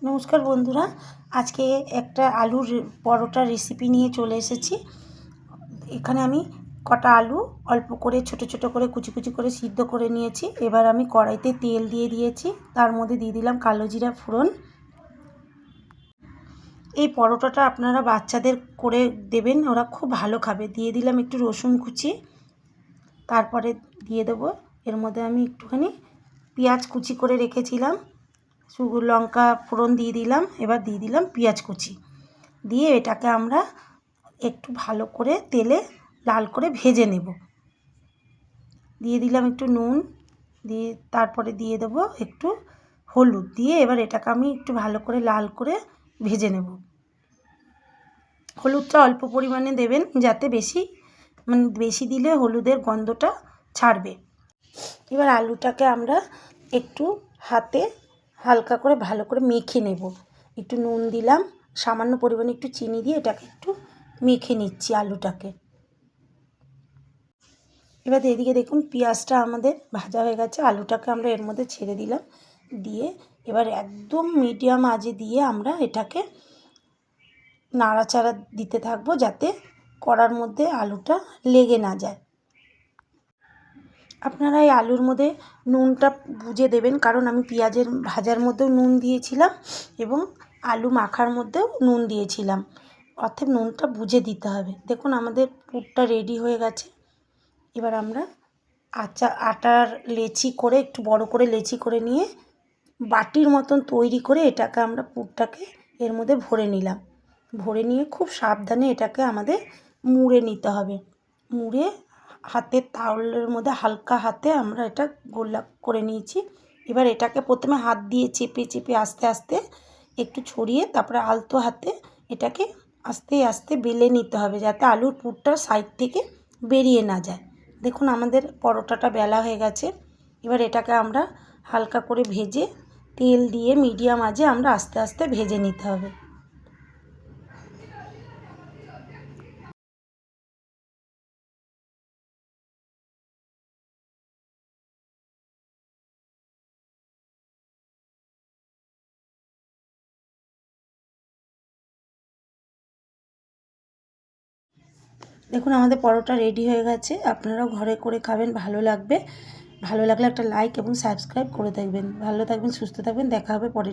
নমস্কার বন্ধুরা, আজকে একটা আলুর পরোটা রেসিপি নিয়ে চলে এসেছি। এখানে আমি কটা আলু অল্প করে ছোট ছোট করে কুচি কুচি করে সিদ্ধ করে নিয়েছি। এবার আমি কড়াইতে তেল দিয়ে দিয়েছি, তার মধ্যে দিয়ে দিলাম কালো জিরা ফোড়ন। এই পরোটাটা আপনারা বাচ্চাদের করে দেবেন, ওরা খুব ভালো খাবে। দিয়ে দিলাম একটু রসুন কুচি, তারপরে দিয়ে দেবো এর মধ্যে আমি একটুখানি পেঁয়াজ কুচি করে রেখেছিলাম, শুকনো লঙ্কা ফোড়ন দিয়ে দিলাম। এবার দিয়ে দিলাম পেঁয়াজ কুচি, দিয়ে এটাকে আমরা একটু ভালো করে তেলে লাল করে ভেজে নেব। দিয়ে দিলাম একটু নুন, দিয়ে তারপরে দিয়ে দেবো একটু হলুদ, দিয়ে এবার এটাকে আমি একটু ভালো করে লাল করে ভেজে নেব। হলুদটা অল্প পরিমাণে দেবেন, যাতে বেশি দিলে হলুদের গন্ধটা ছাড়বে। এবার আলুটাকে আমরা একটু হাতে হালকা করে ভালো করে মেখে নেব। একটু নুন দিলাম, সামান্য পরিমাণে একটু চিনি দিয়ে এটাকে একটু মেখে নিচ্ছি আলুটাকে। এবার এদিকে দেখুন পেঁয়াজটা আমাদের ভাজা হয়ে গেছে, আলুটাকে আমরা এর মধ্যে ছেড়ে দিলাম। দিয়ে এবার একদম মিডিয়াম আঁচে দিয়ে আমরা এটাকে নাড়াচাড়া দিতে থাকবো, যাতে কড়ার মধ্যে আলুটা লেগে না যায়। আপনারা এই আলুর মধ্যে নুনটা বুঝে দেবেন, কারণ আমি পেঁয়াজের ভাজার মধ্যেও নুন দিয়েছিলাম এবং আলু মাখার মধ্যেও নুন দিয়েছিলাম, অর্থাৎ নুনটা বুঝে দিতে হবে। দেখুন আমাদের পুরটা রেডি হয়ে গেছে। এবার আমরা আটার লেচি করে, একটু বড় করে লেচি করে নিয়ে বাটির মতন তৈরি করে এটাকে আমরা পুরটাকে এর মধ্যে ভরে নিলাম। ভরে নিয়ে খুব সাবধানে এটাকে আমাদের মুড়ে নিতে হবে। মুড়ে হাতের তাওয়ালের মধ্যে হালকা হাতে আমরা এটা গোলা করে নিয়েছি। এবার এটাকে প্রথমে হাত দিয়ে চেপে চেপে আস্তে আস্তে একটু ছড়িয়ে তারপরে আলতো হাতে এটাকে আস্তে আস্তে বেলে নিতে হবে, যাতে আলুর পুরটা সাইড থেকে বেরিয়ে না যায়। দেখুন আমাদের পরোটাটা বেলা হয়ে গেছে। এবার এটাকে আমরা হালকা করে ভেজে তেল দিয়ে মিডিয়াম আঁচে আমরা আস্তে আস্তে ভেজে নিতে হবে। দেখুন আমাদের পরোটা রেডি হয়ে গেছে, আপনারাও ঘরে করে খাবেন, ভালো লাগবে। ভালো লাগলে একটা লাইক এবং সাবস্ক্রাইব করে দেখবেন। ভালো থাকবেন, সুস্থ থাকবেন, দেখা হবে পরের